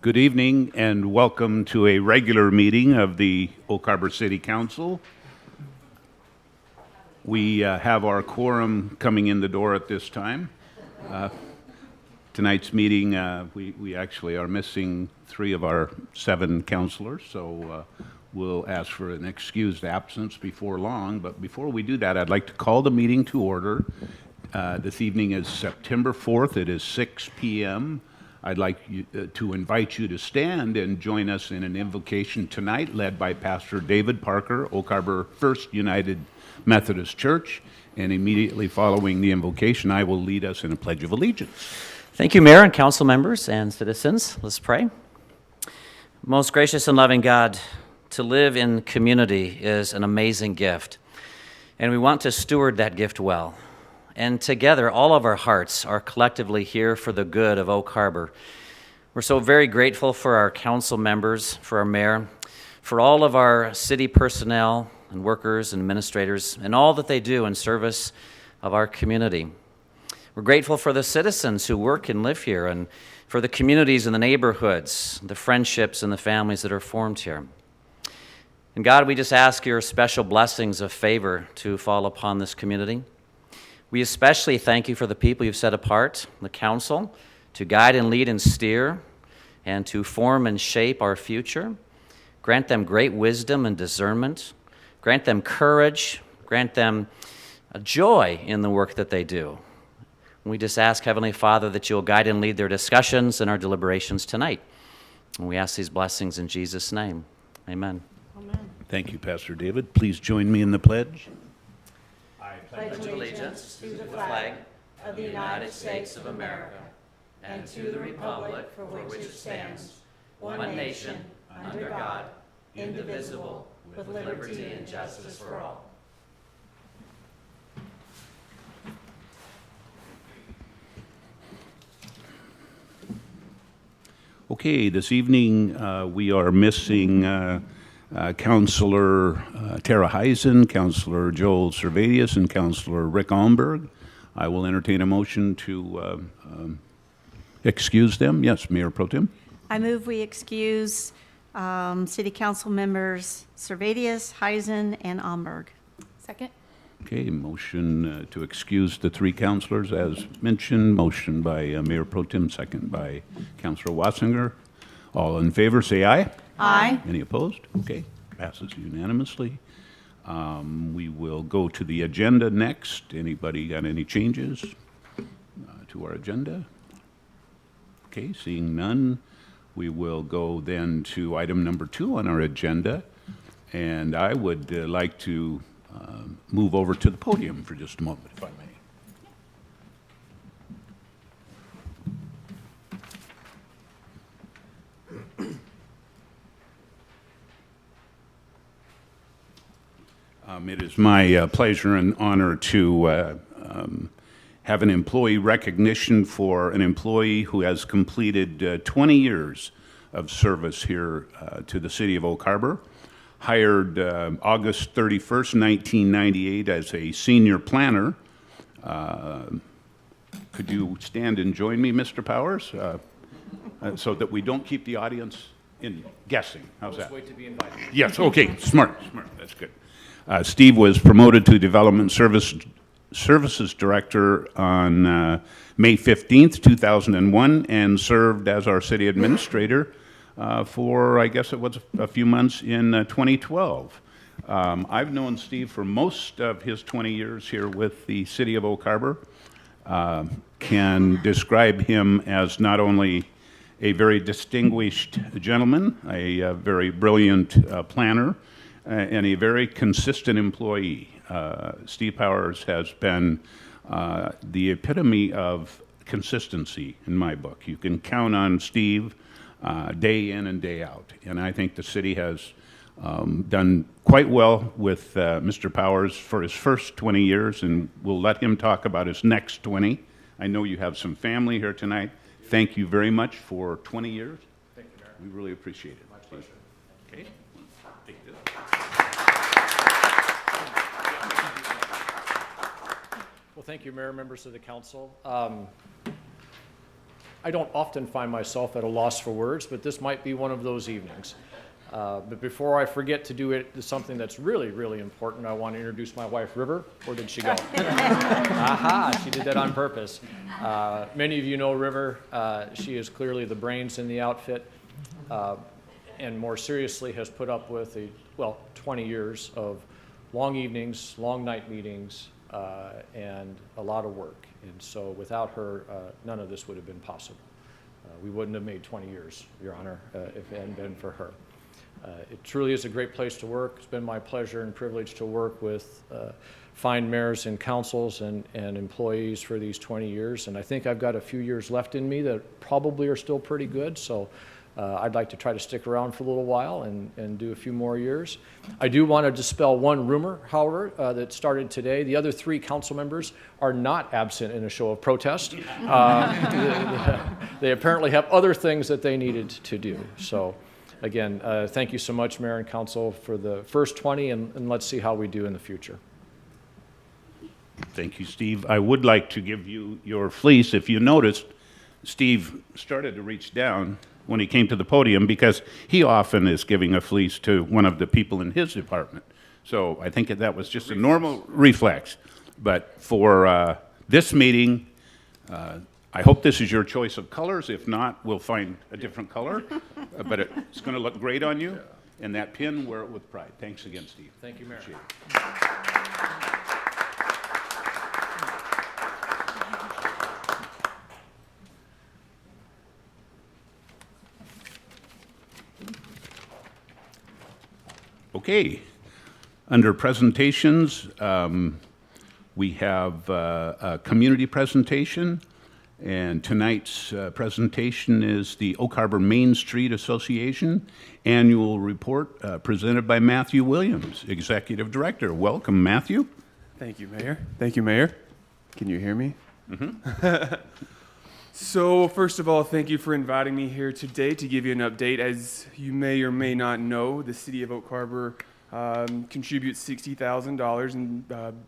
Good evening and welcome to a regular meeting of the Oak Harbor City Council. We have our quorum coming in the door at this time. Tonight's meeting, we actually are missing 3 of our 7 councilors, so we'll ask for an excused absence before long. But before we do that, I'd like to call the meeting to order. This evening is September 4th. It is 6 p.m. I'd like to invite you to stand and join us in an invocation tonight led by Pastor David Parker, Oak Harbor First United Methodist Church. And immediately following the invocation, I will lead us in a Pledge of Allegiance. Thank you, Mayor and council members and citizens. Let's pray. Most gracious and loving God, to live in community is an amazing gift, and we want to steward that gift well. And together, all of our hearts are collectively here for the good of Oak Harbor. We're so very grateful for our council members, for our mayor, for all of our city personnel and workers and administrators, and all that they do in service of our community. We're grateful for the citizens who work and live here, and for the communities and the neighborhoods, the friendships and the families that are formed here. And God, we just ask your special blessings of favor to fall upon this community. We especially thank you for the people you've set apart, the council, to guide and lead and steer, and to form and shape our future. Grant them great wisdom and discernment. Grant them courage. Grant them a joy in the work that they do. We just ask, Heavenly Father, that you'll guide and lead their discussions and our deliberations tonight. And we ask these blessings in Jesus' name. Amen. Amen. Thank you, Pastor David. Please join me in the pledge. I pledge allegiance to the flag of the United States of America and to the republic for which it stands, one nation, under God, indivisible, with liberty and justice for all. Okay, this evening we are missing Councilor Tara Heisen, Councilor Joel Servadius, and Councilor Rick Almberg. I will entertain a motion to excuse them. Yes, Mayor Pro Tem. I move we excuse City Council members Servadius, Heisen, and Almberg. Second. Okay, motion to excuse the 3 councilors as mentioned. Motion by Mayor Pro Tem, second by Councilor Wassinger. All in favor, say aye. Aye. Any opposed? Okay, passes unanimously. We will go to the agenda next. Anybody got any changes to our agenda? Okay, seeing none, we will go then to item number 2 on our agenda. And I would like to move over to the podium for just a moment, if I may. It is my pleasure and honor to have an employee recognition for an employee who has completed 20 years of service here to the city of Oak Harbor. Hired August 31st, 1998 as a senior planner. Could you stand and join me, Mr. Powers, so that we don't keep the audience in guessing? How's that? Wait to be invited. Yes, okay, smart, that's good. Steve was promoted to Development Services Director on May 15th, 2001, and served as our city administrator for, I guess it was a few months in 2012. I've known Steve for most of his 20 years here with the city of Oak Harbor. Can describe him as not only a very distinguished gentleman, a very brilliant planner, and a very consistent employee. Steve Powers has been the epitome of consistency in my book. You can count on Steve day in and day out. And I think the city has done quite well with Mr. Powers for his first 20 years, and we'll let him talk about his next 20. I know you have some family here tonight. Thank you very much for 20 years. Thank you, Mayor. We really appreciate it. My pleasure. Okay. Take this. Well, thank you, Mayor, members of the council. I don't often find myself at a loss for words, but this might be one of those evenings. But before I forget to do something that's really, really important, I want to introduce my wife, River. Where did she go? Aha, she did that on purpose. Many of you know River. She is clearly the brains in the outfit, and more seriously has put up with 20 years of long evenings, long night meetings, and a lot of work. And so without her, none of this would have been possible. We wouldn't have made 20 years, Your Honor, if it hadn't been for her. It truly is a great place to work. It's been my pleasure and privilege to work with fine mayors and councils and employees for these 20 years. And I think I've got a few years left in me that probably are still pretty good. So I'd like to try to stick around for a little while and do a few more years. I do want to dispel one rumor, however, that started today. The other 3 council members are not absent in a show of protest. They apparently have other things that they needed to do. So again, thank you so much, Mayor and Council, for the first 20, and let's see how we do in the future. Thank you, Steve. I would like to give you your fleece. If you noticed, Steve started to reach down when he came to the podium because he often is giving a fleece to one of the people in his department. So I think that was just a normal reflex. But for this meeting, I hope this is your choice of colors. If not, we'll find a different color. But it's going to look great on you. And that pin, wear it with pride. Thanks again, Steve. Thank you, Mayor. Appreciate it. Okay. Under presentations, we have a community presentation. And tonight's presentation is the Oak Harbor Main Street Association Annual Report presented by Matthew Williams, Executive Director. Welcome, Matthew. Thank you, Mayor. Thank you, Mayor. Can you hear me? Mm-hmm. So, first of all, thank you for inviting me here today to give you an update. As you may or may not know, the City of Oak Harbor contributes $60,000 in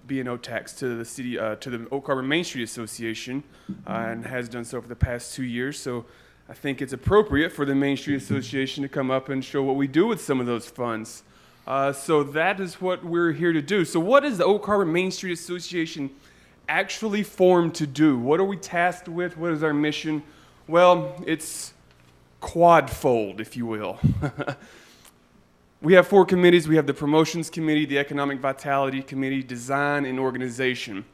B&O tax to the city, to the Oak Harbor Main Street Association, and has done so for the past 2 years. So I think it's appropriate for the Main Street Association to come up and show what we do with some of those funds. So that is what we're here to do. So what is the Oak Harbor Main Street Association actually formed to do? What are we tasked with? What is our mission? Well, it's quadfold, if you will. We have 4 committees. We have the Promotions Committee, the Economic Vitality Committee, Design, and Organization.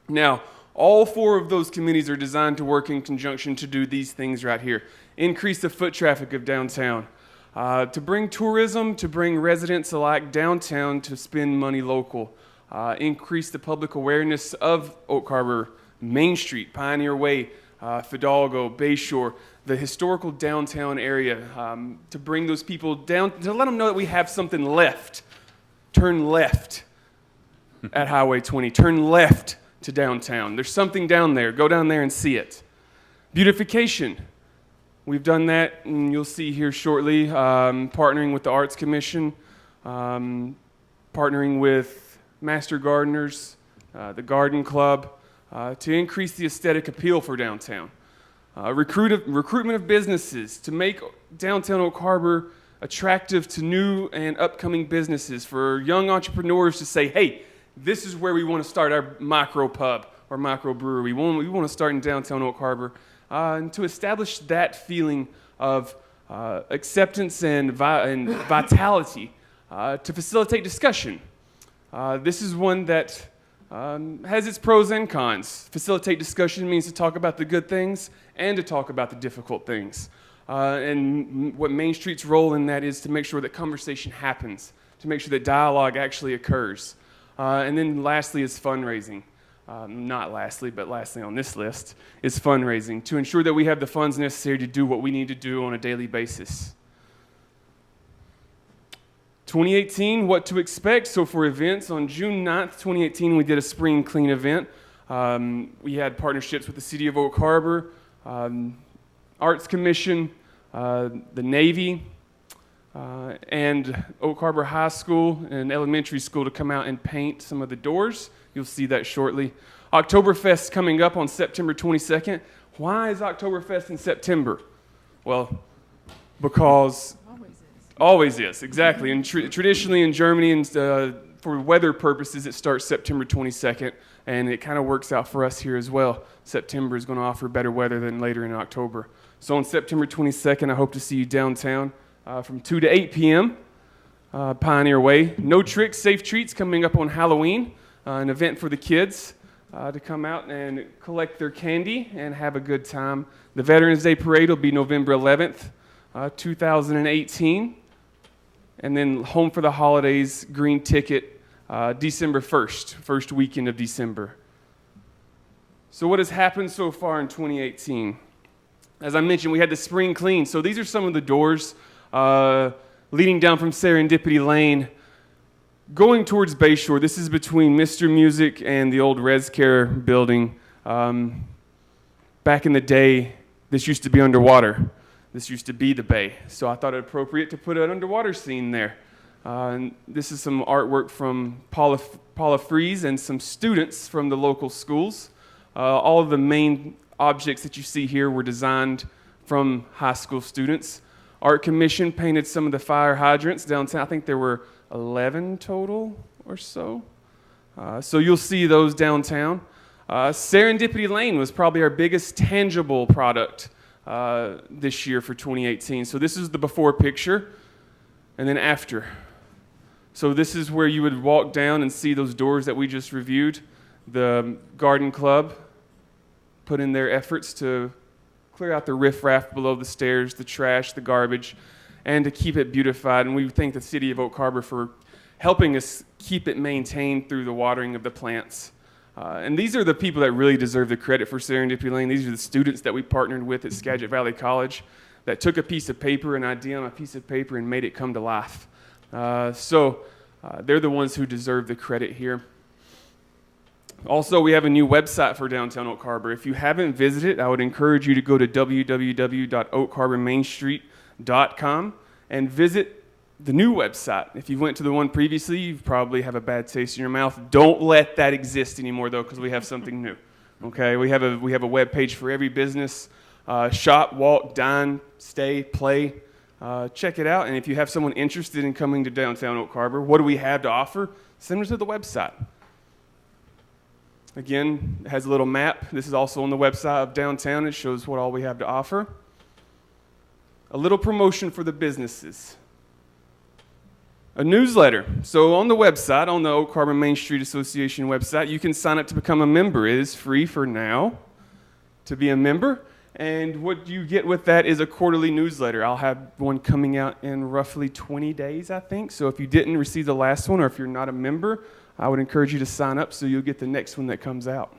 Now, all 4 of those committees are designed to work in conjunction to do these things right here. Increase the foot traffic of downtown, to bring tourism, to bring residents alike downtown to spend money local, increase the public awareness of Oak Harbor, Main Street, Pioneer Way, Fidalgo, Bayshore, the historical downtown area, to bring those people down, to let them know that we have something left. Turn left at Highway 20. Turn left to downtown. There's something down there. Go down there and see it. Beautification. We've done that, and you'll see here shortly, partnering with the Arts Commission, partnering with Master Gardeners, the Garden Club, to increase the aesthetic appeal for downtown. Recruitment of businesses to make downtown Oak Harbor attractive to new and upcoming businesses, for young entrepreneurs to say, hey, this is where we want to start our micro pub or micro brewery. We want to start in downtown Oak Harbor, and to establish that feeling of acceptance and vitality, to facilitate discussion. This is one that has its pros and cons. Facilitate discussion means to talk about the good things and to talk about the difficult things. And what Main Street's role in that is to make sure that conversation happens, to make sure that dialogue actually occurs. And then lastly is fundraising. Not lastly, but lastly on this list is fundraising, to ensure that we have the funds necessary to do what we need to do on a daily basis. 2018, what to expect. So for events, on June 9th, 2018, we did a spring clean event. We had partnerships with the City of Oak Harbor, Arts Commission, the Navy, and Oak Harbor High School and Elementary School to come out and paint some of the doors. You'll see that shortly. Oktoberfest coming up on September 22nd. Why is Oktoberfest in September? Well, because always is, exactly. And traditionally in Germany, and for weather purposes, it starts September 22nd, and it kind of works out for us here as well. September is going to offer better weather than later in October. So on September 22nd, I hope to see you downtown from 2 to 8 p.m., Pioneer Way. No Tricks, Safe Treats coming up on Halloween, an event for the kids to come out and collect their candy and have a good time. The Veterans Day Parade will be November 11th, 2018. And then Home for the Holidays, Green Ticket, December 1st, first weekend of December. So what has happened so far in 2018? As I mentioned, we had the spring clean. So these are some of the doors leading down from Serendipity Lane, going towards Bayshore. This is between Mr. Music and the old ResCare building. Back in the day, this used to be underwater. This used to be the bay. So I thought it appropriate to put an underwater scene there. And this is some artwork from Paula Fries and some students from the local schools. All of the main objects that you see here were designed from high school students. Art Commission painted some of the fire hydrants downtown. I think there were 11 total or so. So you'll see those downtown. Serendipity Lane was probably our biggest tangible product this year for 2018. So this is the before picture and then after. So this is where you would walk down and see those doors that we just reviewed. The garden club put in their efforts to clear out the riffraff below the stairs, the trash, the garbage, and to keep it beautified. And we thank the city of Oak Harbor for helping us keep it maintained through the watering of the plants. And these are the people that really deserve the credit for Serendipity Lane. These are the students that we partnered with at Skagit Valley College that took a piece of paper, an idea on a piece of paper, and made it come to life. So they're the ones who deserve the credit here. Also, we have a new website for downtown Oak Harbor. If you haven't visited, I would encourage you to go to www.oakharbormainstreet.com and visit the new website. If you went to the one previously, you probably have a bad taste in your mouth. Don't let that exist anymore, though, because we have something new. Okay, we have a web page for every business. Shop, walk, dine, stay, play. Check it out. And if you have someone interested in coming to downtown Oak Harbor, what do we have to offer? Send them to the website. Again, it has a little map. This is also on the website of downtown. It shows what all we have to offer. A little promotion for the businesses. A newsletter. So on the website, on the Oak Harbor Main Street Association website, you can sign up to become a member. It is free for now to be a member. And what you get with that is a quarterly newsletter. I'll have one coming out in roughly 20 days, I think. So if you didn't receive the last one, or if you're not a member, I would encourage you to sign up so you'll get the next one that comes out.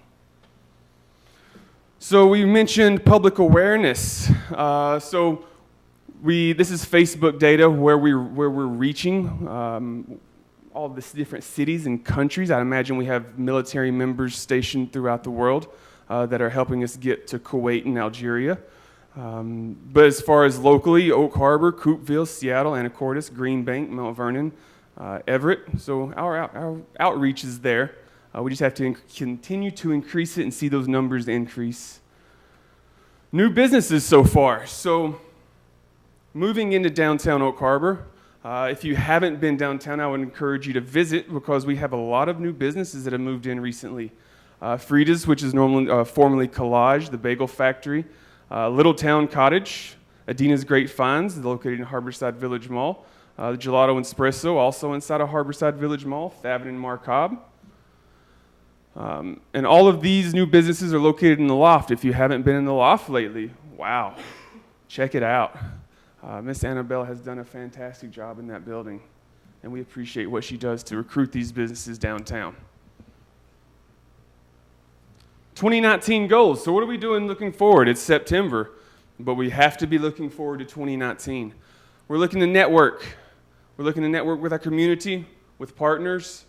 So we mentioned public awareness. This is Facebook data where we're reaching all of the different cities and countries. I imagine we have military members stationed throughout the world that are helping us get to Kuwait and Algeria. But as far as locally, Oak Harbor, Coopville, Seattle, Anacortes, Green Bank, Mount Vernon, Everett. So our outreach is there. We just have to continue to increase it and see those numbers increase. New businesses so far. So moving into downtown Oak Harbor. If you haven't been downtown, I would encourage you to visit because we have a lot of new businesses that have moved in recently. Frida's, which is formerly Collage, the bagel factory. Little Town Cottage, Adina's Great Finds, located in Harborside Village Mall. The Gelato and Espresso, also inside of Harborside Village Mall, Thavin and Marcob. And all of these new businesses are located in the Loft. If you haven't been in the Loft lately, wow, check it out. Miss Annabelle has done a fantastic job in that building, and we appreciate what she does to recruit these businesses downtown. 2019 goals. So what are we doing looking forward? It's September, but we have to be looking forward to 2019. We're looking to network. We're looking to network with our community, with partners,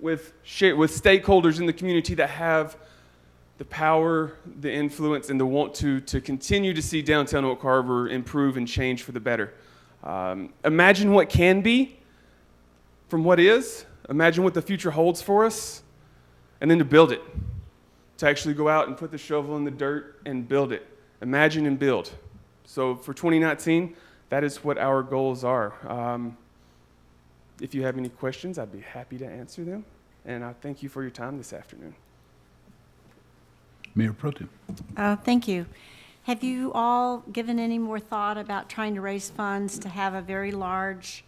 with stakeholders in the community that have the power, the influence, and the want to continue to see downtown Oak Harbor improve and change for the better. Imagine what can be from what is. Imagine what the future holds for us, and then to build it. to actually go out and put the shovel in the dirt and build it. Imagine and build. So for 2019, that is what our goals are. If you have any questions, I'd be happy to answer them. And I thank you for your time this afternoon. Mayor Pro Tem. Thank you. Have you all given any more thought about trying to raise funds to have a very large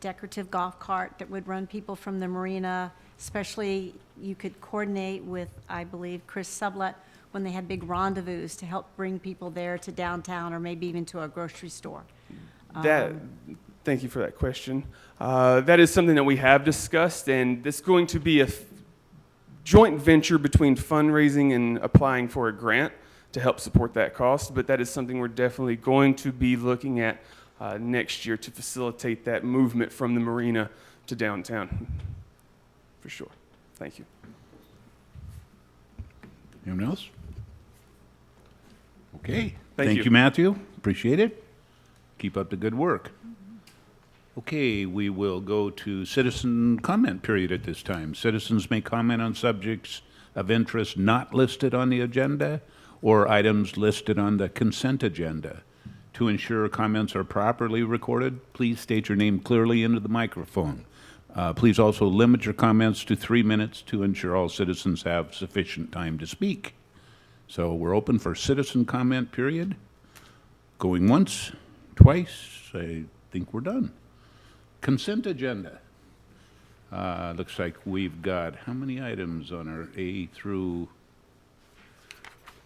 decorative golf cart that would run people from the marina? Especially, you could coordinate with, I believe, Chris Sublett when they had big rendezvous to help bring people there to downtown or maybe even to a grocery store. Thank you for that question. That is something that we have discussed, and it's going to be a joint venture between fundraising and applying for a grant to help support that cost, but that is something we're definitely going to be looking at next year to facilitate that movement from the marina to downtown, for sure. Thank you. Anyone else? Okay. Thank you. You, Matthew. Appreciate it. Keep up the good work. Okay, we will go to citizen comment period at this time. Citizens may comment on subjects of interest not listed on the agenda or items listed on the consent agenda. To ensure comments are properly recorded, please state your name clearly into the microphone. Please also limit your comments to 3 minutes to ensure all citizens have sufficient time to speak. So we're open for citizen comment period. Going once, twice, I think we're done. Consent agenda. Looks like we've got how many items on our A through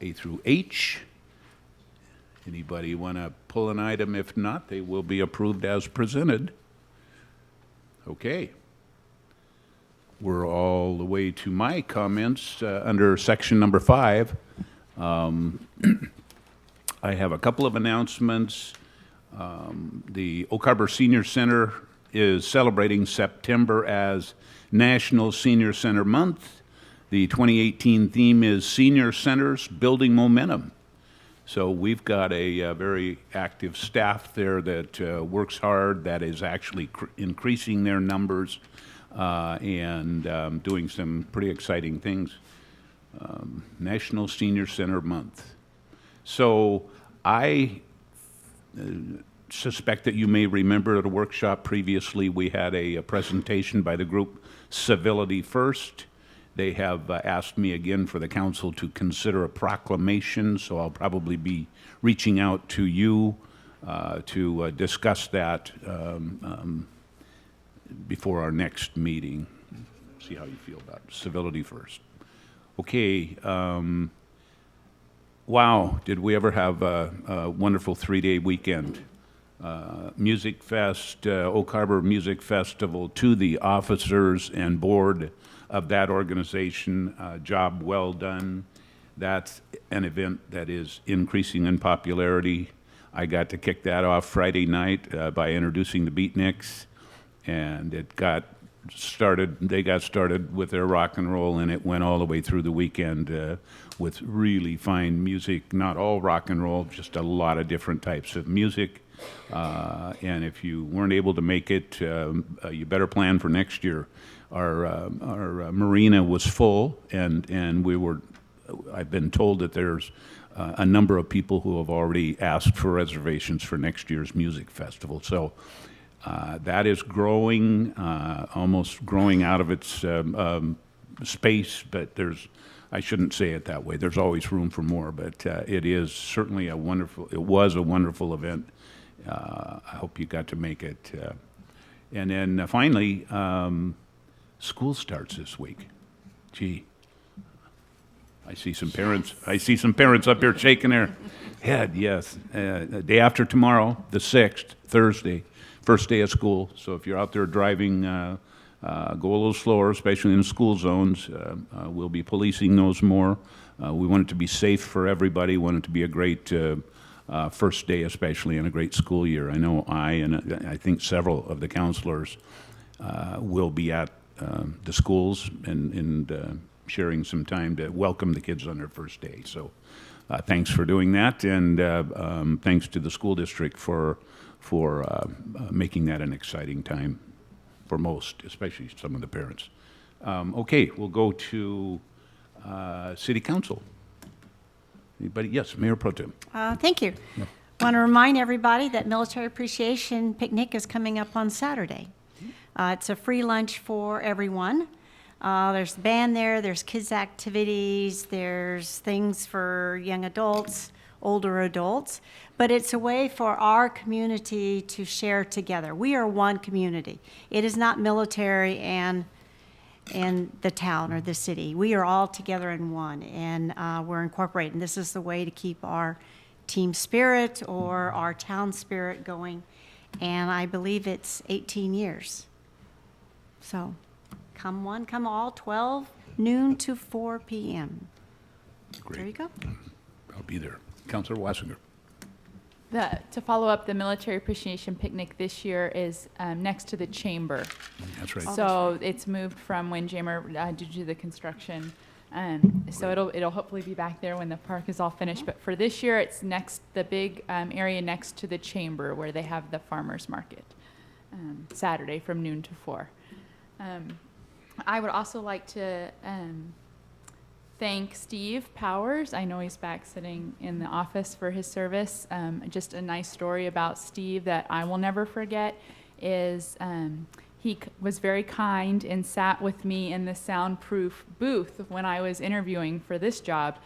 H? Anybody want to pull an item? If not, they will be approved as presented. Okay. We're all the way to my comments under section number 5. I have a couple of announcements. The Oak Harbor Senior Center is celebrating September as National Senior Center Month. The 2018 theme is Senior Centers Building Momentum. So we've got a very active staff there that works hard, that is actually increasing their numbers and doing some pretty exciting things. National Senior Center Month. So I suspect that you may remember at a workshop previously we had a presentation by the group Civility First. They have asked me again for the council to consider a proclamation, so I'll probably be reaching out to you to discuss that before our next meeting. See how you feel about it. Civility First. Okay. Wow, did we ever have a wonderful 3-day weekend. Music Fest, Oak Harbor Music Festival, to the officers and board of that organization, job well done. That's an event that is increasing in popularity. I got to kick that off Friday night by introducing the Beatniks, and it got started. They got started with their rock and roll, and it went all the way through the weekend with really fine music. Not all rock and roll, just a lot of different types of music. And if you weren't able to make it, you better plan for next year. Our marina was full, and we were. I've been told that there's a number of people who have already asked for reservations for next year's music festival. So that is growing, almost growing out of its space. But I shouldn't say it that way. There's always room for more. But it is certainly it was a wonderful event. I hope you got to make it. And then finally, school starts this week. Gee, I see some parents. I see some parents up here shaking their head. Yes, the day after tomorrow, the 6th, Thursday, first day of school. So if you're out there driving, go a little slower, especially in school zones. We'll be policing those more. We want it to be safe for everybody. We want it to be a great first day, especially in a great school year. I know and I think several of the counselors will be at the schools and sharing some time to welcome the kids on their first day. So thanks for doing that, and thanks to the school district for making that an exciting time for most, especially some of the parents. Okay, we'll go to City Council. Anybody? Yes, Mayor Pro Tem. Thank you. Want to remind everybody that Military Appreciation Picnic is coming up on Saturday. It's a free lunch for everyone. There's the band there, there's kids' activities, there's things for young adults, older adults, but it's a way for our community to share together. We are one community. It is not military and the town or the city. We are all together in one, and we're incorporated. And this is the way to keep our team spirit or our town spirit going. And I believe it's 18 years. So come one, come all, 12 noon to 4 p.m. Great. There you go. I'll be there. Councilor Wassinger. To follow up, the Military Appreciation Picnic this year is next to the chamber. That's right. So it's moved from Windjammer due to the construction. So it'll hopefully be back there when the park is all finished. But for this year, it's the big area next to the chamber where they have the farmers market, Saturday from noon to 4. I would also like to thank Steve Powers. I know he's back sitting in the office for his service. Just a nice story about Steve that I will never forget is he was very kind and sat with me in the soundproof booth when I was interviewing for this job.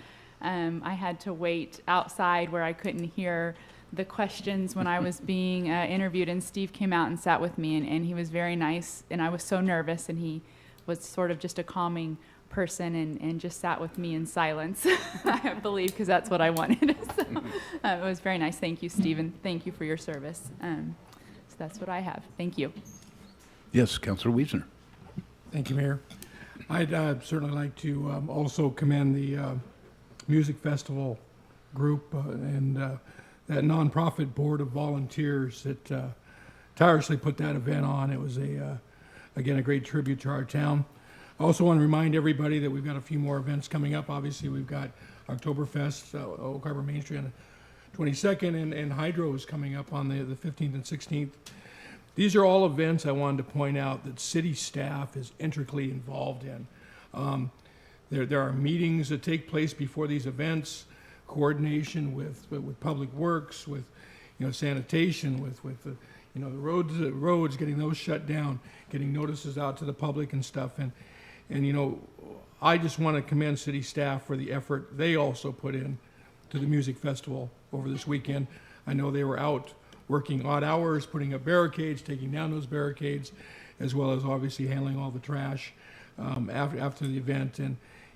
I had to wait outside where I couldn't hear the questions when I was being interviewed, and Steve came out and sat with me, and he was very nice, and I was so nervous, and he was sort of just a calming person and just sat with me in silence, I believe, because that's what I wanted. So, it was very nice. Thank you, Stephen. Thank you for your service. So that's what I have. Thank you. Yes, Councilor Wiesner. Thank you, Mayor. I'd certainly like to also commend the Music Festival group and that nonprofit board of volunteers that tirelessly put that event on. It was, again, a great tribute to our town. I also want to remind everybody that we've got a few more events coming up. Obviously, we've got Oktoberfest, Oak Harbor Main Street on the 22nd, and Hydro is coming up on the 15th and 16th. These are all events I wanted to point out that city staff is intricately involved in. There are meetings that take place before these events, coordination with Public Works, with sanitation, with the roads, getting those shut down, getting notices out to the public and stuff. And I just want to commend city staff for the effort they also put in to the music festival over this weekend. I know they were out working odd hours, putting up barricades, taking down those barricades, as well as obviously handling all the trash after the event. And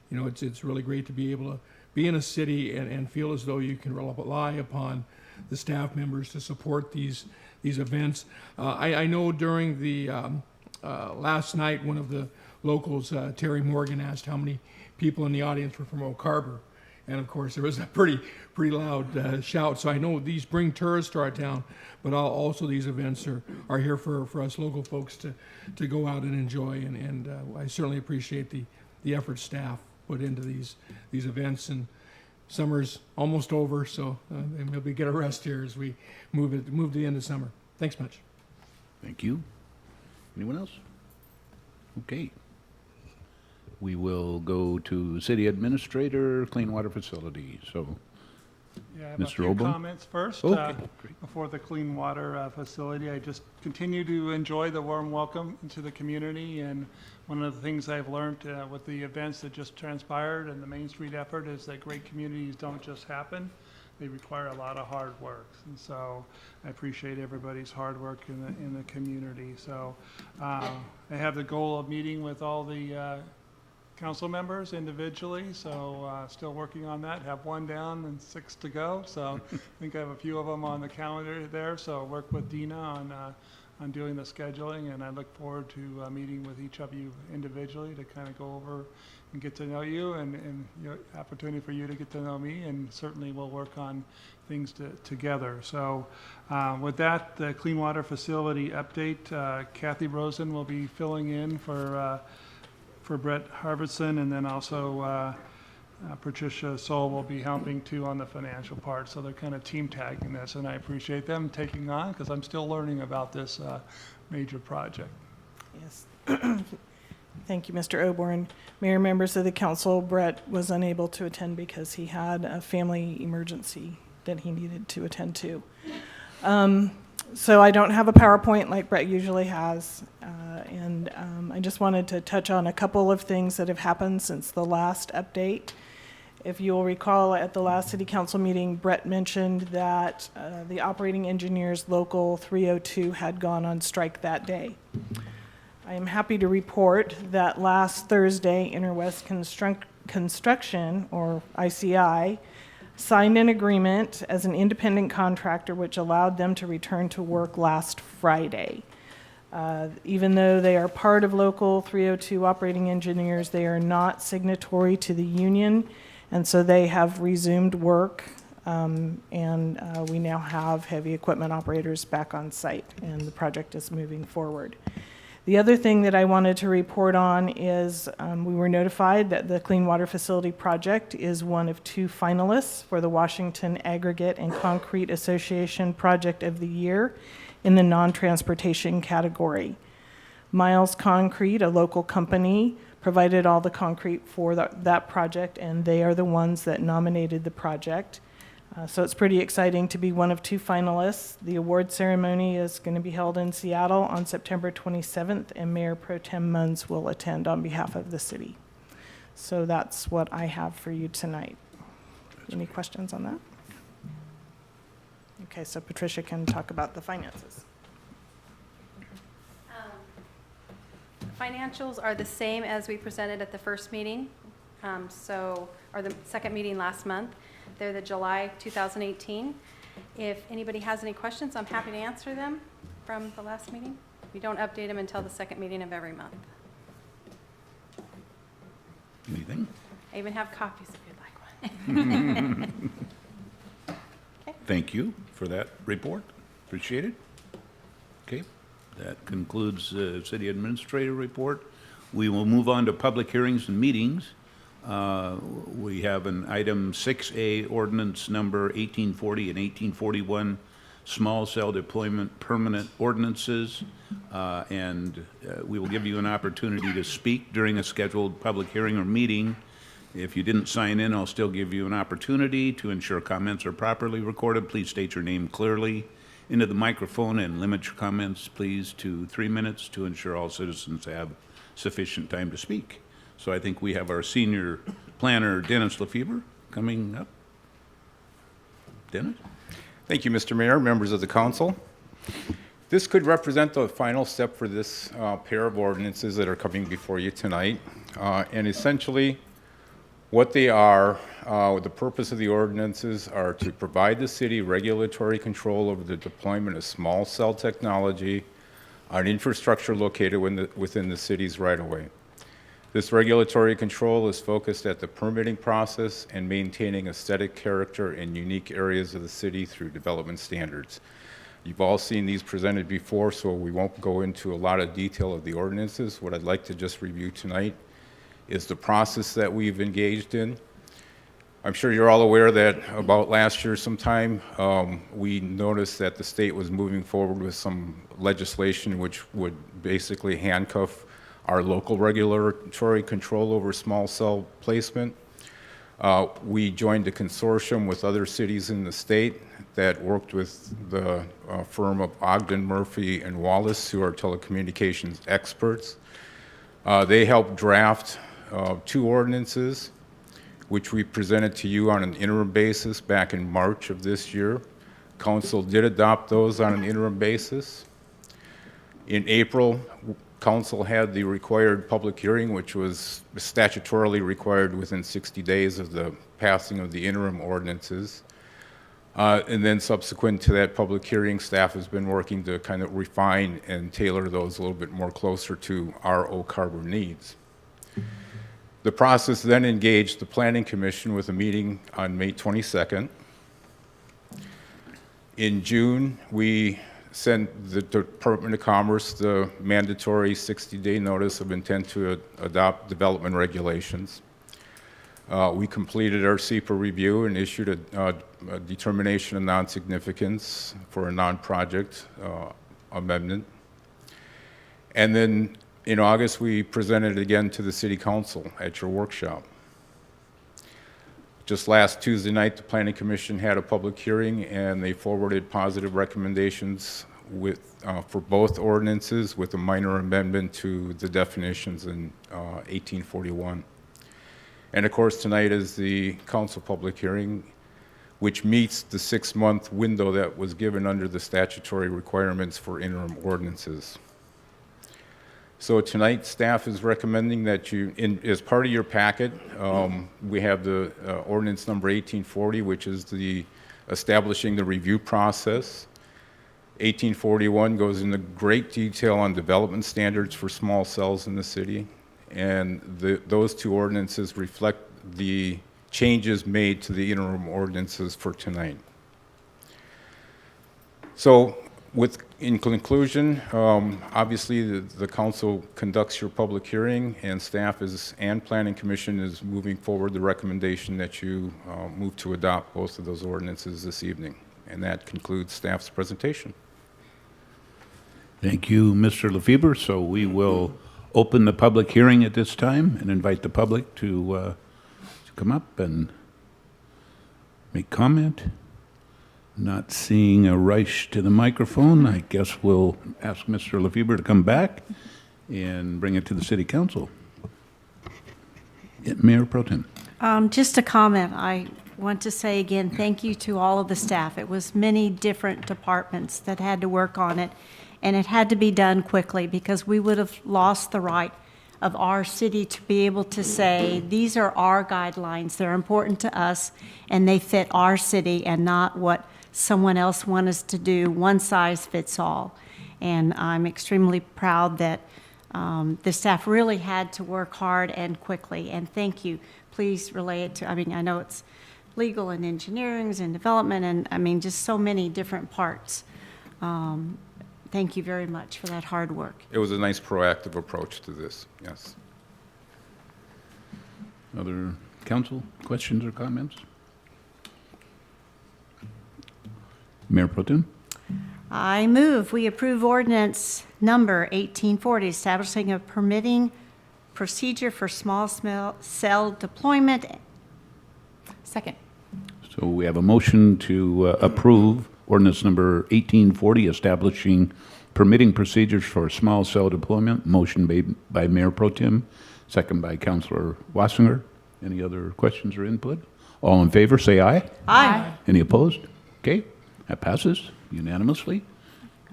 it's really great to be able to be in a city and feel as though you can rely upon the staff members to support these events. I know during the last night, one of the locals, Terry Morgan, asked how many people in the audience were from Oak Harbor. And of course, there was a pretty loud shout. So I know these bring tourists to our town, but also these events are here for us local folks to go out and enjoy. And I certainly appreciate the effort staff put into these events. And summer's almost over, so maybe get a rest here as we move to the end of summer. Thanks much. Thank you. Anyone else? Okay. We will go to City Administrator, Clean Water Facility. So, Yeah, I have a Mr. few Osborn? comments first. Okay, great. Before the Clean Water Facility, I just continue to enjoy the warm welcome into the community. And one of the things I've learned with the events that just transpired and the Main Street effort is that great communities don't just happen. They require a lot of hard work. And so I appreciate everybody's hard work in the community. So I have the goal of meeting with all the council members individually, so still working on that. Have one down and 6 to go. So I think I have a few of them on the calendar there. So I'll work with Dina on doing the scheduling, and I look forward to meeting with each of you individually to kind of go over and get to know you, and opportunity for you to get to know me, and certainly we'll work on things together. So with that, the Clean Water Facility update, Kathy Rosen will be filling in for Brett Harvardson, and then also Patricia Soul will be helping too on the financial part. So they're kind of team tagging this, and I appreciate them taking on because I'm still learning about this major project. Yes. Thank you, Mr. Osborn. Mayor, members of the council, Brett was unable to attend because he had a family emergency that he needed to attend to. So I don't have a PowerPoint like Brett usually has, and I just wanted to touch on a couple of things that have happened since the last update. If you'll recall, at the last city council meeting, Brett mentioned that the operating engineers local 302 had gone on strike that day. I am happy to report that last Thursday, Interwest Construction, or ICI, signed an agreement as an independent contractor which allowed them to return to work last Friday. Even though they are part of local 302 operating engineers, they are not signatory to the union, and so they have resumed work, and we now have heavy equipment operators back on site, and the project is moving forward. The other thing that I wanted to report on is we were notified that the Clean Water Facility Project is one of 2 finalists for the Washington Aggregate and Concrete Association Project of the Year in the non-transportation category. Miles Concrete, a local company, provided all the concrete for that project, and they are the ones that nominated the project. So it's pretty exciting to be one of 2 finalists. The award ceremony is going to be held in Seattle on September 27th, and Mayor Pro Tem Munz will attend on behalf of the city. So that's what I have for you tonight. Any questions on that? Okay, so Patricia can talk about the finances. Financials are the same as we presented at the first meeting, or the second meeting last month. They're the July 2018. If anybody has any questions, I'm happy to answer them from the last meeting. We don't update them until the second meeting of every month. Anything? I even have copies if you'd like one. Okay. Thank you for that report. Appreciate it. Okay, that concludes the city administrator report. We will move on to public hearings and meetings. We have an item 6A, ordinance number 1840 and 1841, small cell deployment permanent ordinances, and we will give you an opportunity to speak during a scheduled public hearing or meeting. If you didn't sign in, I'll still give you an opportunity. To ensure comments are properly recorded, please state your name clearly into the microphone and limit your comments, please, to 3 minutes to ensure all citizens have sufficient time to speak. So I think we have our senior planner, Dennis Lefebvre, coming up. Dennis? Thank you, Mr. Mayor, members of the council. This could represent the final step for this pair of ordinances that are coming before you tonight. And essentially, what they are, the purpose of the ordinances are to provide the city regulatory control over the deployment of small cell technology on infrastructure located within the city's right-of-way. This regulatory control is focused at the permitting process and maintaining aesthetic character in unique areas of the city through development standards. You've all seen these presented before, so we won't go into a lot of detail of the ordinances. What I'd like to just review tonight is the process that we've engaged in. I'm sure you're all aware that about last year sometime, we noticed that the state was moving forward with some legislation which would basically handcuff our local regulatory control over small cell placement. We joined a consortium with other cities in the state that worked with the firm of Ogden, Murphy, and Wallace, who are telecommunications experts. They helped draft 2 ordinances, which we presented to you on an interim basis back in March of this year. Council did adopt those on an interim basis. In April, Council had the required public hearing, which was statutorily required within 60 days of the passing of the interim ordinances. And then subsequent to that public hearing, staff has been working to kind of refine and tailor those a little bit more closer to our Oak Harbor needs. The process then engaged the Planning Commission with a meeting on May 22nd. In June, we sent the Department of Commerce the mandatory 60-day notice of intent to adopt development regulations. We completed our SEPA review and issued a determination of non-significance for a non-project amendment. And then In August, we presented it again to the City Council at your workshop. Just last Tuesday night, the Planning Commission had a public hearing, and they forwarded positive recommendations for both ordinances with a minor amendment to the definitions in 1841. And of course, tonight is the council public hearing, which meets the 6-month window that was given under the statutory requirements for interim ordinances. So tonight, staff is recommending that as part of your packet, we have the ordinance number 1840, which is the establishing the review process. 1841 goes into great detail on development standards for small cells in the city, and those two ordinances reflect the changes made to the interim ordinances for tonight. So, in conclusion, obviously the council conducts your public hearing, and staff and planning commission is moving forward the recommendation that you move to adopt both of those ordinances this evening. And that concludes staff's presentation. Thank you, Mr. Lefebvre. So we will open the public hearing at this time and invite the public to come up and make comment. Not seeing a rush to the microphone, I guess we'll ask Mr. Lefebvre to come back and bring it to the City Council. Mayor Pro Tem. Just a comment. I want to say again, thank you to all of the staff. It was many different departments that had to work on it, and it had to be done quickly because we would have lost the right of our city to be able to say, these are our guidelines, they're important to us, and they fit our city and not what someone else wants us to do, one size fits all. And I'm extremely proud that the staff really had to work hard and quickly, and thank you. Please relay it to, I know it's legal and engineering and development, and just so many different parts. Thank you very much for that hard work. It was a nice proactive approach to this, yes. Other council questions or comments? Mayor Pro Tem. I move we approve ordinance number 1840, establishing a permitting procedure for small cell deployment. Second. So we have a motion to approve ordinance number 1840, establishing permitting procedures for small cell deployment. Motion made by Mayor Pro Tem, second by Councilor Wassinger. Any other questions or input? All in favor, say aye. Aye. Any opposed? Okay, that passes unanimously.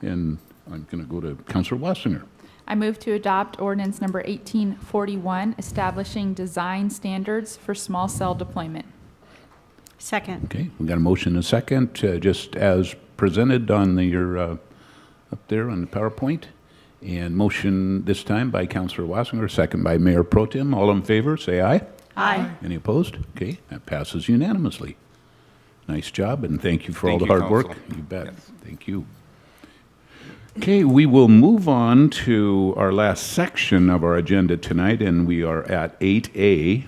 And I'm going to go to Councilor Wassinger. I move to adopt ordinance number 1841, establishing design standards for small cell deployment. Second. Okay, we got a motion and a second, just as presented on your up there on the PowerPoint. And motion this time by Councilor Wassinger, second by Mayor Pro Tem. All in favor, say aye. Aye. Any opposed? Okay, that passes unanimously. Nice job, and thank you for all Thank the you, hard work. Council. You bet. Yes. Thank you. Okay, we will move on to our last section of our agenda tonight, and we are at 8A,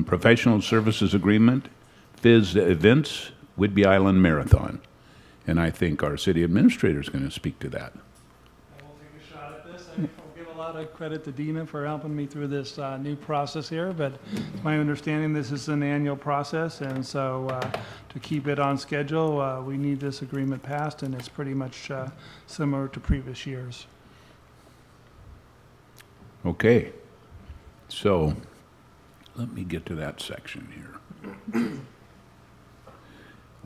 Professional Services Agreement, Fizz Events, Whidbey Island Marathon. And I think our city administrator is going to speak to that. I will take a shot at this. I'll give a lot of credit to Dina for helping me through this new process here, but it's my understanding this is an annual process, and so to keep it on schedule, we need this agreement passed, and it's pretty much similar to previous years. Okay, so let me get to that section here.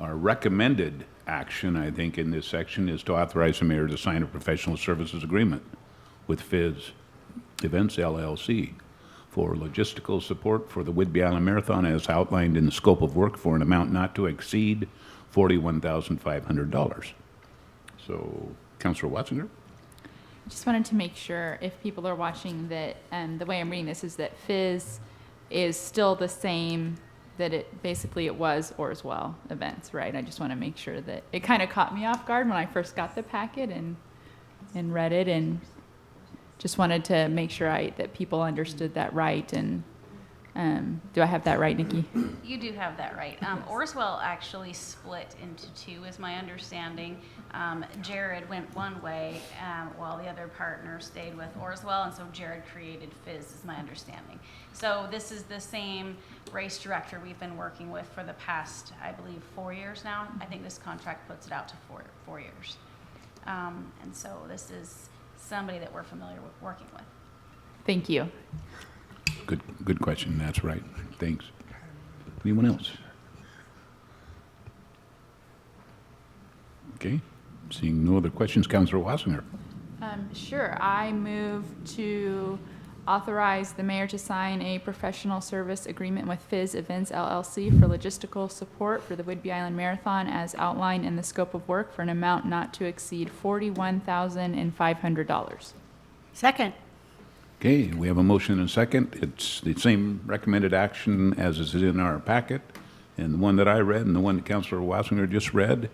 Our recommended action, I think, in this section is to authorize the mayor to sign a professional services agreement with Fizz Events LLC for logistical support for the Whidbey Island Marathon as outlined in the scope of work for an amount not to exceed $41,500. So, Councilor Watsinger? Just wanted to make sure if people are watching that, the way I'm reading this is that Fizz is still the same that it was Orswell Events, right? I just want to make sure that it kind of caught me off guard when I first got the packet and read it, and just wanted to make sure that people understood that right, and Do I have that right, Nikki? You do have that right. Orswell actually split into two, is my understanding. Jared went one way, while the other partner stayed with Orswell, and so Jared created Fizz, is my understanding. So this is the same race director we've been working with for the past, I believe, 4 years now. I think this contract puts it out to four years. And so this is somebody that we're familiar with working with. Thank you. Good question. That's right. Thanks. Anyone else? Okay. Seeing no other questions, Councilor Wassinger. Sure. I move to authorize the mayor to sign a professional service agreement with Fizz Events LLC for logistical support for the Whidbey Island Marathon as outlined in the scope of work for an amount not to exceed $41,500. Second. Okay, we have a motion and a second. It's the same recommended action as is in our packet, and the one that I read and the one that Councilor Wassinger just read.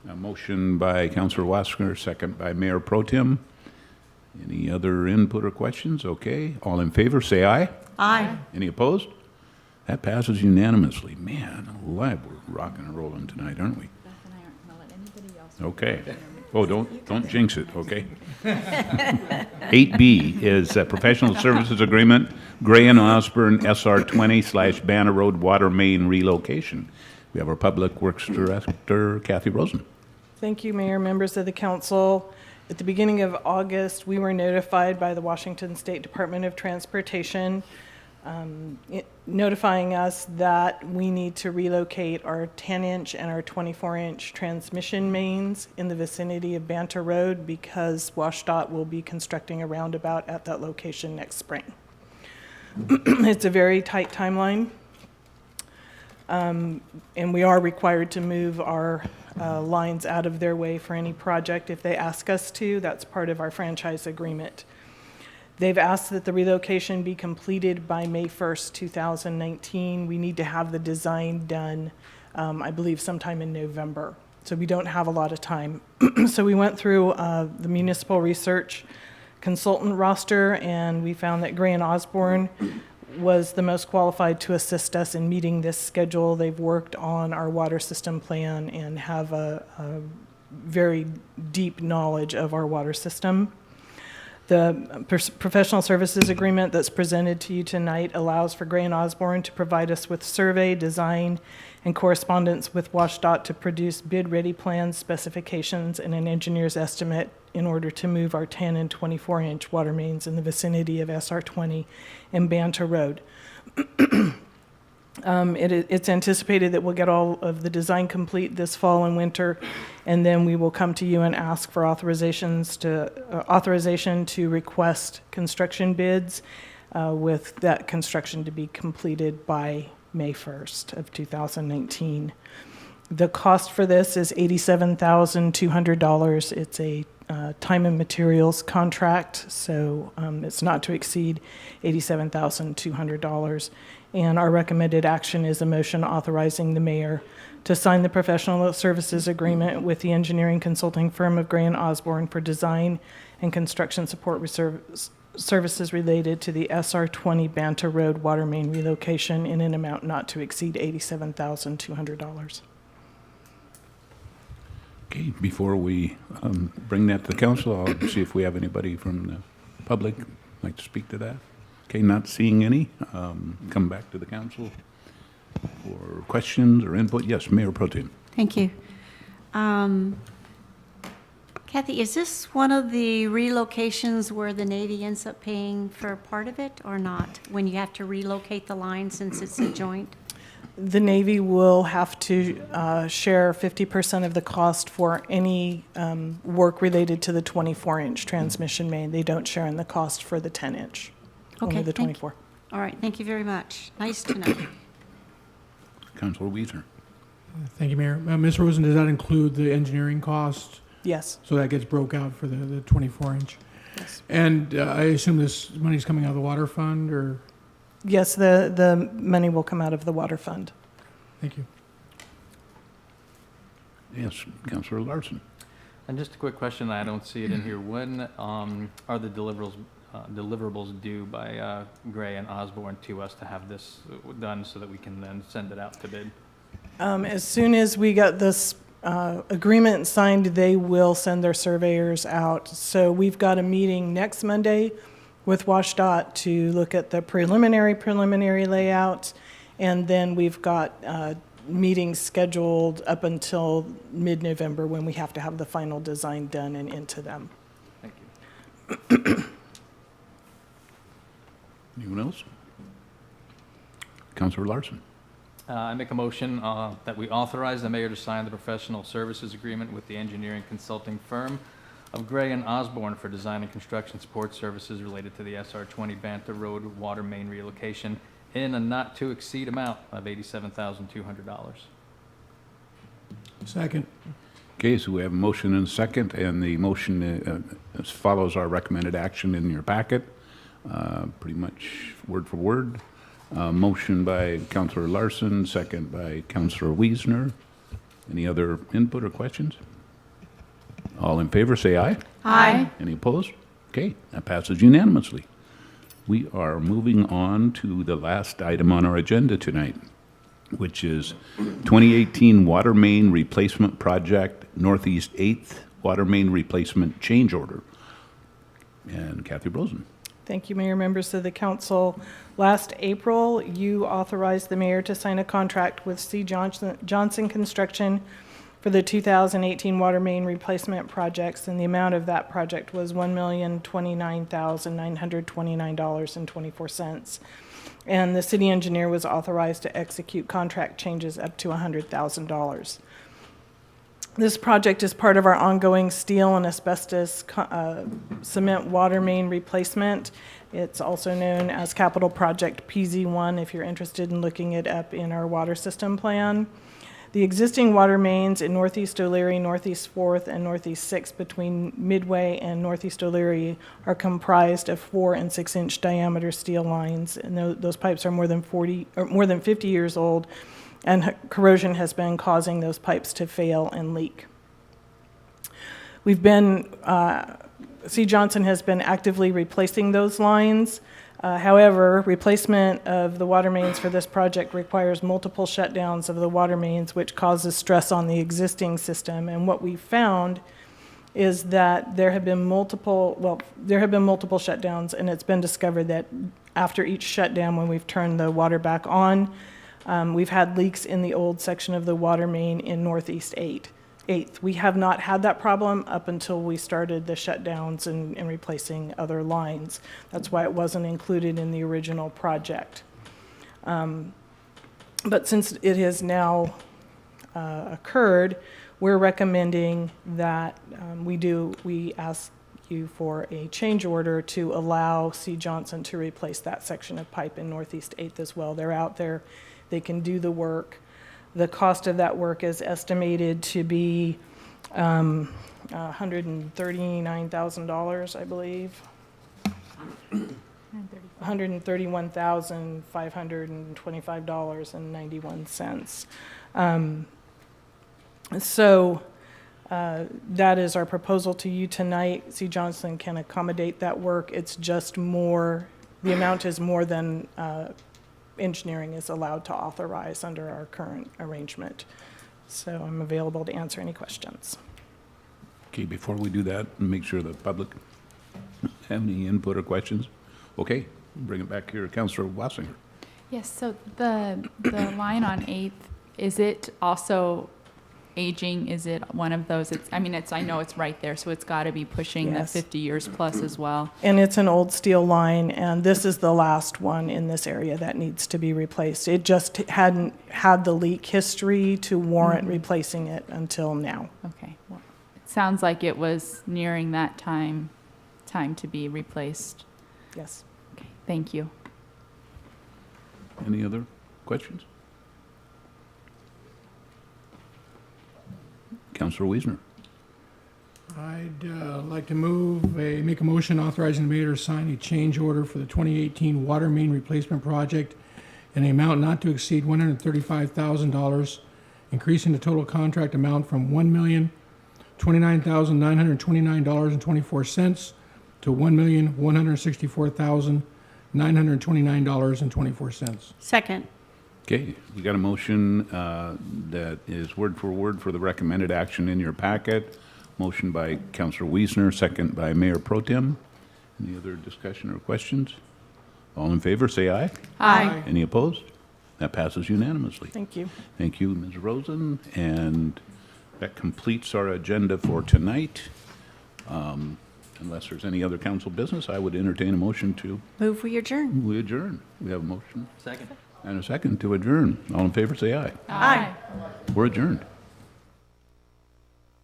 A motion by Councilor Wassinger, second by Mayor Pro Tem. Any other input or questions? Okay, all in favor, say aye. Aye. Any opposed? That passes unanimously. Man, alive, we're rocking and rolling tonight, aren't we? Beth and I aren't going to let anybody else. Okay. Oh, don't jinx it, okay? 8B is a professional services agreement, Gray and Osborn SR 20/Banta Road Water Main Relocation. We have our Public Works Director, Kathy Rosen. Thank you, Mayor, members of the council. At the beginning of August, we were notified by the Washington State Department of Transportation notifying us that we need to relocate our 10-inch and our 24-inch transmission mains in the vicinity of Banta Road because WashDOT will be constructing a roundabout at that location next spring. It's a very tight timeline, and we are required to move our lines out of their way for any project if they ask us to. That's part of our franchise agreement. They've asked that the relocation be completed by May 1st, 2019. We need to have the design done, I believe, sometime in November. So we don't have a lot of time. So we went through the municipal research consultant roster, and we found that Gray and Osborn was the most qualified to assist us in meeting this schedule. They've worked on our water system plan and have a very deep knowledge of our water system. The professional services agreement that's presented to you tonight allows for Gray and Osborn to provide us with survey, design, and correspondence with WashDOT to produce bid-ready plans, specifications, and an engineer's estimate in order to move our 10 and 24-inch water mains in the vicinity of SR 20 and Banta Road. It's anticipated that we'll get all of the design complete this fall and winter, and then we will come to you and ask for authorization to request construction bids with that construction to be completed by May 1st of 2019. The cost for this is $87,200. It's a time and materials contract, so it's not to exceed $87,200. And our recommended action is a motion authorizing the mayor to sign the professional services agreement with the engineering consulting firm of Gray and Osborn for design and construction support services related to the SR 20 Banta Road water main relocation in an amount not to exceed $87,200. Okay, before we bring that to the council, I'll see if we have anybody from the public like to speak to that. Okay, not seeing any. Come back to the council for questions or input. Yes, Mayor Pro Tem. Thank you. Kathy, is this one of the relocations where the Navy ends up paying for part of it or not, when you have to relocate the line since it's a joint? The Navy will have to share 50% of the cost for any work related to the 24-inch transmission main. They don't share in the cost for the 10-inch, only the 24. All right, thank you very much. Nice to know. Councilor Weiser. Thank you, Mayor. Ms. Rosen, does that include the engineering cost? Yes. So that gets broke out for the 24-inch? Yes. And I assume this money's coming out of the water fund, or? Yes, the money will come out of the water fund. Thank you. Yes, Councilor Larson. And just a quick question, I don't see it in here. When are the deliverables deliverables due by Gray and Osborn to us to have this done so that we can then send it out to bid? As soon as we get this agreement signed, they will send their surveyors out. So we've got a meeting next Monday with WashDOT to look at the preliminary layout, and then we've got meetings scheduled up until mid-November when we have to have the final design done and into them. Thank you. Anyone else? Councilor Larson. I make a motion that we authorize the mayor to sign the professional services agreement with the engineering consulting firm of Gray and Osborn for design and construction support services related to the SR 20 Banta Road water main relocation in a not-to-exceed amount of $87,200. Second. Okay, so we have a motion and a second, and the motion follows our recommended action in your packet, pretty much word for word. Motion by Councilor Larson, second by Councilor Wiesner. Any other input or questions? All in favor, say aye. Aye. Any opposed? Okay, that passes unanimously. We are moving on to the last item on our agenda tonight, which is 2018 Water Main Replacement Project, Northeast 8th Water Main Replacement Change Order. And Kathy Rosen. Thank you, Mayor, members of the council. Last April, you authorized the mayor to sign a contract with C. Johnson Construction for the 2018 water main replacement projects, and the amount of that project was $1,029,929.24. And the city engineer was authorized to execute contract changes up to $100,000. This project is part of our ongoing steel and asbestos cement water main replacement. It's also known as Capital Project PZ1 if you're interested in looking it up in our water system plan. The existing water mains in Northeast O'Leary, Northeast 4th, and Northeast 6th between Midway and Northeast O'Leary are comprised of 4 and 6 inch diameter steel lines, and those pipes are more than 50 years old, and corrosion has been causing those pipes to fail and leak. We've been, C. Johnson has been actively replacing those lines. However, replacement of the water mains for this project requires multiple shutdowns of the water mains, which causes stress on the existing system. And what we found is that there have been multiple shutdowns, and it's been discovered that after each shutdown, when we've turned the water back on, we've had leaks in the old section of the water main in Northeast 8th. We have not had that problem up until we started the shutdowns and replacing other lines. That's why it wasn't included in the original project. But since it has now occurred, we're recommending that we ask you for a change order to allow C. Johnson to replace that section of pipe in Northeast 8th as well. They're out there. They can do the work. The cost of that work is estimated to be $139,000, I believe. $131,525.91. So that is our proposal to you tonight. C. Johnson can accommodate that work. It's just more, the amount is more than engineering is allowed to authorize under our current arrangement. So I'm available to answer any questions. Okay, before we do that, make sure the public have any input or questions. Okay, bring it back here, Councilor Wassinger. Yes, so the line on 8th, is it also aging? Is it one of those? I know it's right there, so it's got to be pushing Yes. the 50 years plus as well. And it's an old steel line, and this is the last one in this area that needs to be replaced. It just hadn't had the leak history to warrant replacing it until now. Okay, well, it sounds like it was nearing that time to be replaced. Yes. Okay, thank you. Any other questions? Councilor Wiesner. I'd like to make a motion authorizing the mayor to sign a change order for the 2018 water main replacement project in an amount not to exceed $135,000, increasing the total contract amount from $1,029,929.24 to $1,164,929.24. Second. Okay, we got a motion that is word for the recommended action in your packet. Motion by Councilor Wiesner, second by Mayor Pro Tem. Any other discussion or questions? All in favor, say aye. Aye. Any opposed? That passes unanimously. Thank you. Thank you, Ms. Rosen, and that completes our agenda for tonight. Unless there's any other council business, I would entertain a motion to Move we adjourn. we adjourn. We have a motion Second. and a second to adjourn. All in favor, say aye. Aye. We're adjourned.